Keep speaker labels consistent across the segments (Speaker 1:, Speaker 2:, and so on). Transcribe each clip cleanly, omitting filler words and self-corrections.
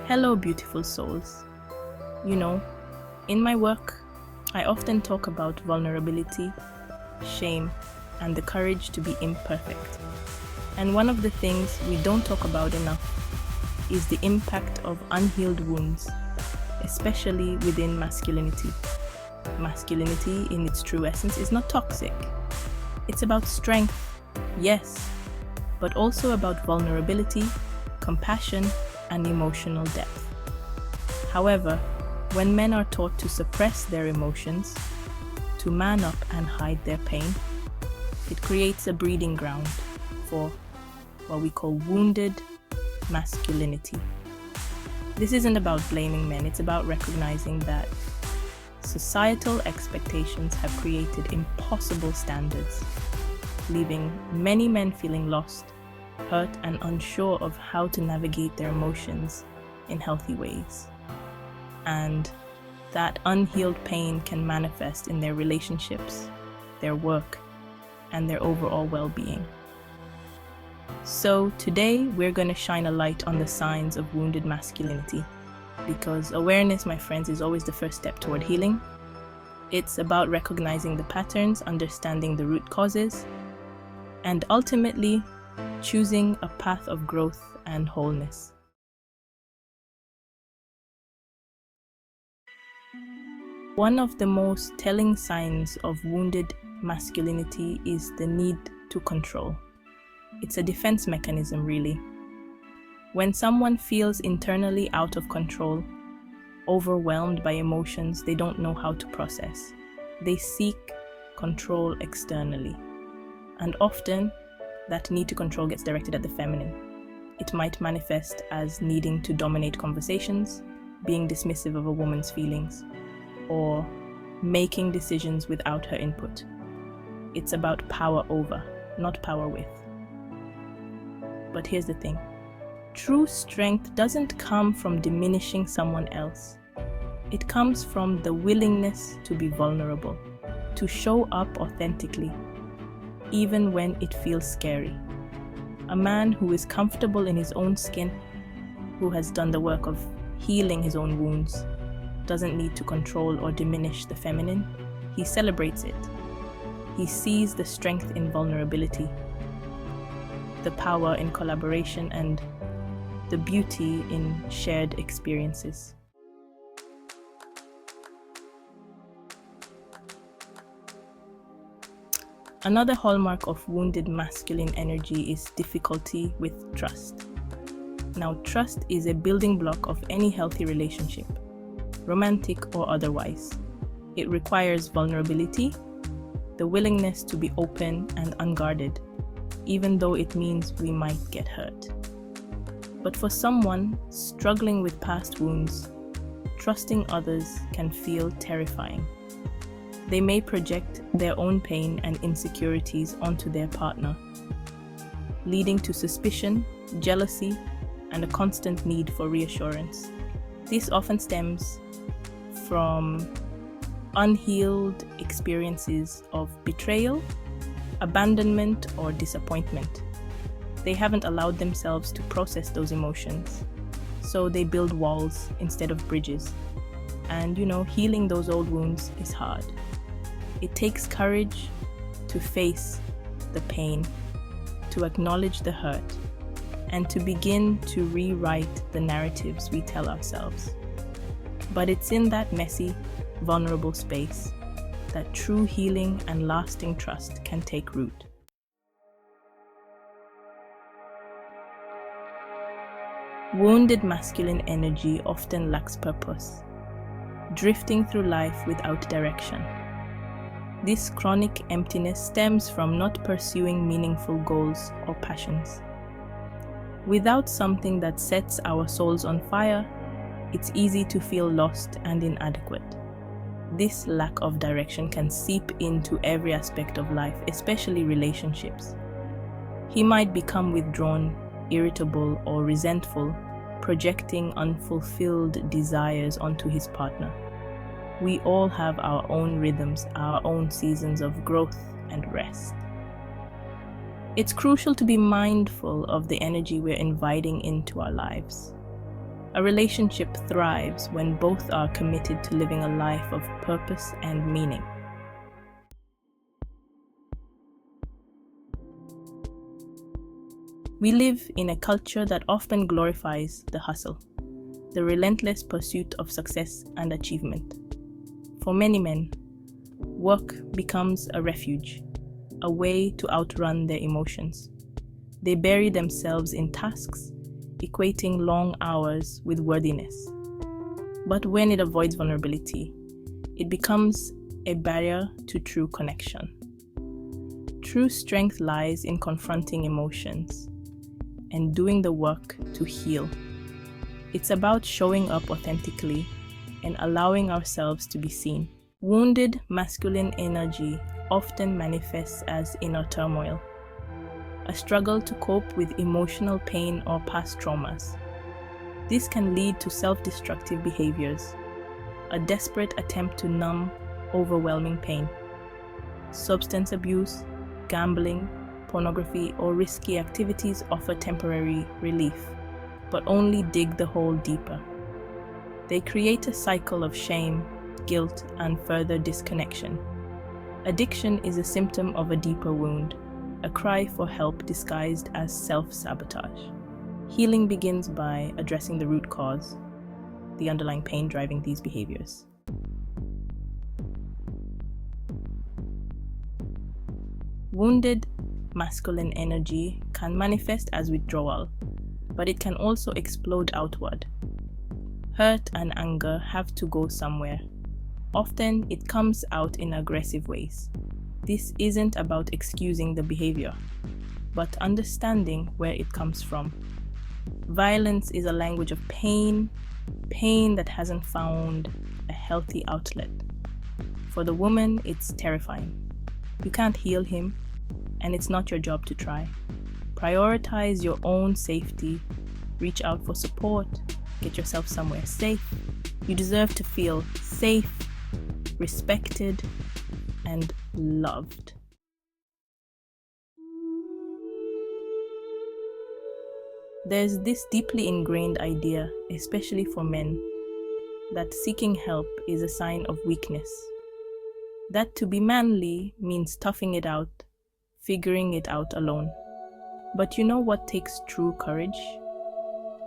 Speaker 1: Hello, beautiful souls. You know, in my work, I often talk about vulnerability, shame, and the courage to be imperfect. And one of the things we don't talk about enough is the impact of unhealed wounds, especially within masculinity. Masculinity, in its true essence, is not toxic. It's about strength, yes, but also about vulnerability, compassion, and emotional depth. However, when men are taught to suppress their emotions, to man up and hide their pain, it creates a breeding ground for what we call wounded masculinity. This isn't about blaming men, it's about recognizing that societal expectations have created impossible standards, leaving many men feeling lost, hurt, and unsure of how to navigate their emotions in healthy ways. And that unhealed pain can manifest in their relationships, their work, and their overall well-being. So today we're going to shine a light on the signs of wounded masculinity, because awareness, my friends, is always the first step toward healing. It's about recognizing the patterns, understanding the root causes, and ultimately choosing a path of growth and wholeness. One of the most telling signs of wounded masculinity is the need to control. It's a defense mechanism, really. When someone feels internally out of control, overwhelmed by emotions they don't know how to process, they seek control externally. And often, that need to control gets directed at the feminine. It might manifest as needing to dominate conversations, being dismissive of a woman's feelings, or making decisions without her input. It's about power over, not power with. But here's the thing. True strength doesn't come from diminishing someone else. It comes from the willingness to be vulnerable, to show up authentically, even when it feels scary. A man who is comfortable in his own skin, who has done the work of healing his own wounds, doesn't need to control or diminish the feminine. He celebrates it. He sees the strength in vulnerability, the power in collaboration, and the beauty in shared experiences. Another hallmark of wounded masculine energy is difficulty with trust. Now, trust is a building block of any healthy relationship, romantic or otherwise. It requires vulnerability, the willingness to be open and unguarded, even though it means we might get hurt. But for someone struggling with past wounds, trusting others can feel terrifying. They may project their own pain and insecurities onto their partner, leading to suspicion, jealousy, and a constant need for reassurance. This often stems from unhealed experiences of betrayal, abandonment, or disappointment. They haven't allowed themselves to process those emotions, so they build walls instead of bridges. And healing those old wounds is hard. It takes courage to face the pain, to acknowledge the hurt, and to begin to rewrite the narratives we tell ourselves. But it's in that messy, vulnerable space that true healing and lasting trust can take root. Wounded masculine energy often lacks purpose, drifting through life without direction. This chronic emptiness stems from not pursuing meaningful goals or passions. Without something that sets our souls on fire, it's easy to feel lost and inadequate. This lack of direction can seep into every aspect of life, especially relationships. He might become withdrawn, irritable, or resentful, projecting unfulfilled desires onto his partner. We all have our own rhythms, our own seasons of growth and rest. It's crucial to be mindful of the energy we're inviting into our lives. A relationship thrives when both are committed to living a life of purpose and meaning. We live in a culture that often glorifies the hustle, the relentless pursuit of success and achievement. For many men, work becomes a refuge, a way to outrun their emotions. They bury themselves in tasks, equating long hours with worthiness. But when it avoids vulnerability, it becomes a barrier to true connection. True strength lies in confronting emotions and doing the work to heal. It's about showing up authentically and allowing ourselves to be seen. Wounded masculine energy often manifests as inner turmoil, a struggle to cope with emotional pain or past traumas. This can lead to self-destructive behaviors, a desperate attempt to numb overwhelming pain. Substance abuse, gambling, pornography, or risky activities offer temporary relief, but only dig the hole deeper. They create a cycle of shame, guilt, and further disconnection. Addiction is a symptom of a deeper wound, a cry for help disguised as self-sabotage. Healing begins by addressing the root cause, the underlying pain driving these behaviors. Wounded masculine energy can manifest as withdrawal, but it can also explode outward. Hurt and anger have to go somewhere. Often, it comes out in aggressive ways. This isn't about excusing the behavior, but understanding where it comes from. Violence is a language of pain that hasn't found a healthy outlet. For the woman, it's terrifying. You can't heal him, and it's not your job to try. Prioritize your own safety, reach out for support, get yourself somewhere safe. You deserve to feel safe, respected, and loved. There's this deeply ingrained idea, especially for men, that seeking help is a sign of weakness. That to be manly means toughing it out, figuring it out alone. But you know what takes true courage?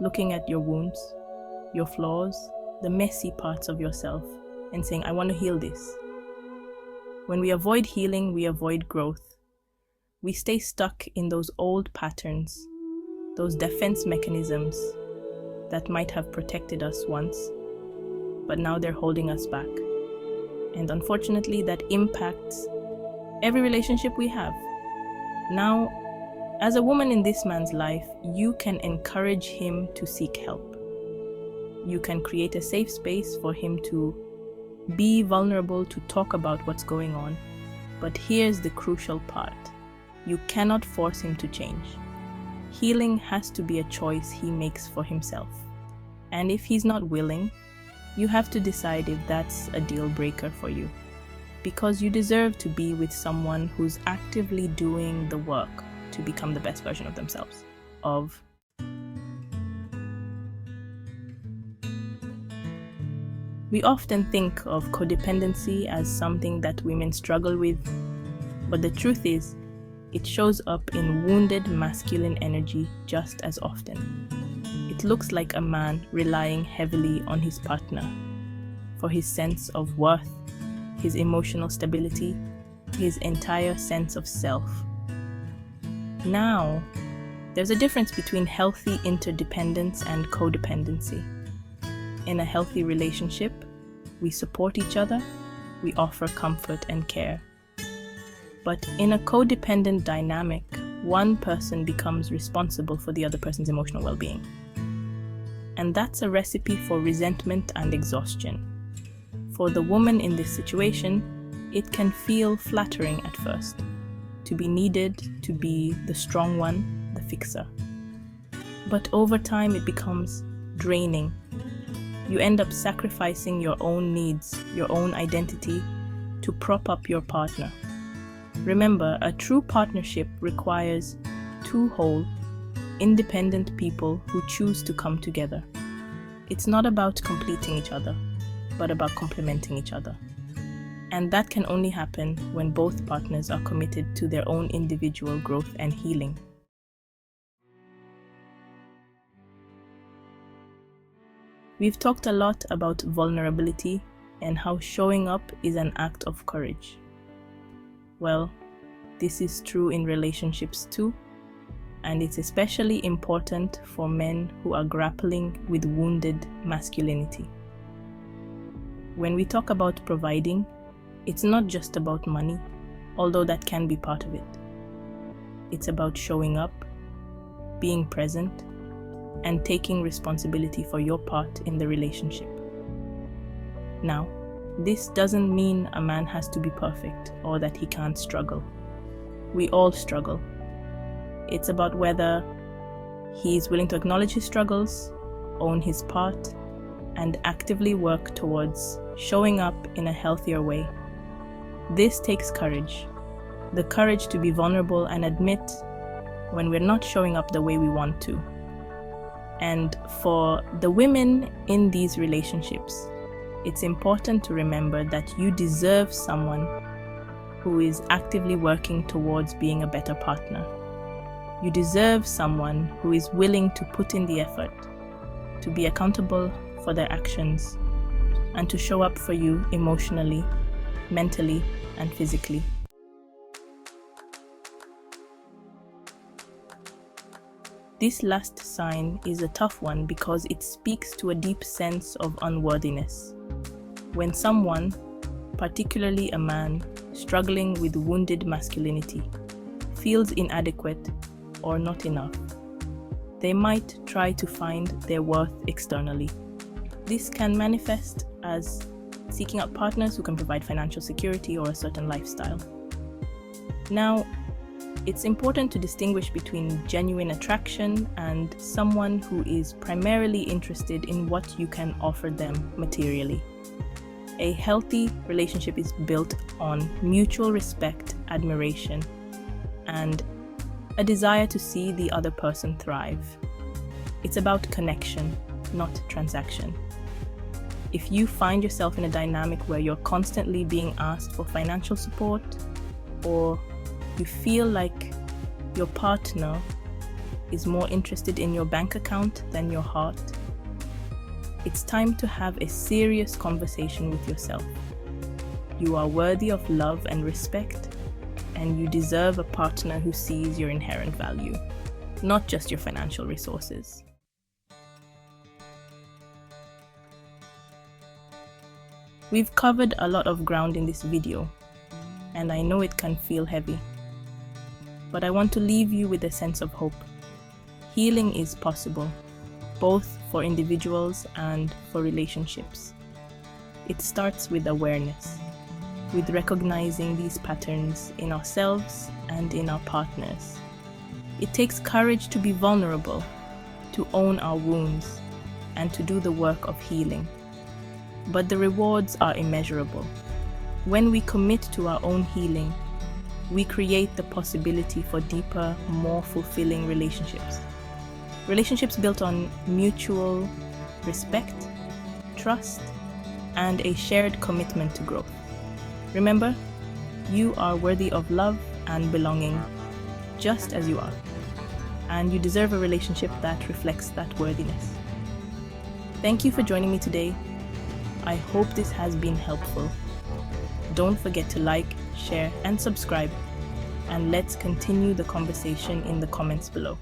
Speaker 1: Looking at your wounds, your flaws, the messy parts of yourself, and saying, I want to heal this. When we avoid healing, we avoid growth. We stay stuck in those old patterns, those defense mechanisms that might have protected us once, but now they're holding us back. And unfortunately, that impacts every relationship we have. Now, as a woman in this man's life, you can encourage him to seek help. You can create a safe space for him to be vulnerable, to talk about what's going on. But here's the crucial part. You cannot force him to change. Healing has to be a choice he makes for himself. And if he's not willing, you have to decide if that's a deal breaker for you. Because you deserve to be with someone who's actively doing the work to become the best version of themselves. We often think of codependency as something that women struggle with, but the truth is, it shows up in wounded masculine energy just as often. It looks like a man relying heavily on his partner for his sense of worth, his emotional stability, his entire sense of self. Now, there's a difference between healthy interdependence and codependency. In a healthy relationship, we support each other, we offer comfort and care. But in a codependent dynamic, one person becomes responsible for the other person's emotional well-being. And that's a recipe for resentment and exhaustion. For the woman in this situation, it can feel flattering at first, to be needed, to be the strong one, the fixer. But over time, it becomes draining. You end up sacrificing your own needs, your own identity, to prop up your partner. Remember, a true partnership requires two whole, independent people who choose to come together. It's not about completing each other, but about complementing each other. And that can only happen when both partners are committed to their own individual growth and healing. We've talked a lot about vulnerability and how showing up is an act of courage. Well, this is true in relationships too, and it's especially important for men who are grappling with wounded masculinity. When we talk about providing, it's not just about money, although that can be part of it. It's about showing up, being present, and taking responsibility for your part in the relationship. Now, this doesn't mean a man has to be perfect or that he can't struggle. We all struggle. It's about whether he is willing to acknowledge his struggles, own his part, and actively work towards showing up in a healthier way. This takes courage. The courage to be vulnerable and admit when we're not showing up the way we want to. And for the women in these relationships, it's important to remember that you deserve someone who is actively working towards being a better partner. You deserve someone who is willing to put in the effort, to be accountable for their actions, and to show up for you emotionally, mentally, and physically. This last sign is a tough one because it speaks to a deep sense of unworthiness. When someone, particularly a man, struggling with wounded masculinity, feels inadequate or not enough, they might try to find their worth externally. This can manifest as seeking out partners who can provide financial security or a certain lifestyle. Now, it's important to distinguish between genuine attraction and someone who is primarily interested in what you can offer them materially. A healthy relationship is built on mutual respect, admiration, and a desire to see the other person thrive. It's about connection, not transaction. If you find yourself in a dynamic where you're constantly being asked for financial support, or you feel like your partner is more interested in your bank account than your heart, it's time to have a serious conversation with yourself. You are worthy of love and respect, and you deserve a partner who sees your inherent value, not just your financial resources. We've covered a lot of ground in this video, and I know it can feel heavy. But I want to leave you with a sense of hope. Healing is possible, both for individuals and for relationships. It starts with awareness, with recognizing these patterns in ourselves and in our partners. It takes courage to be vulnerable, to own our wounds, and to do the work of healing. But the rewards are immeasurable. When we commit to our own healing, we create the possibility for deeper, more fulfilling relationships. Relationships built on mutual respect, trust, and a shared commitment to growth. Remember, you are worthy of love and belonging, just as you are. And you deserve a relationship that reflects that worthiness. Thank you for joining me today. I hope this has been helpful. Don't forget to like, share, and subscribe, and let's continue the conversation in the comments below.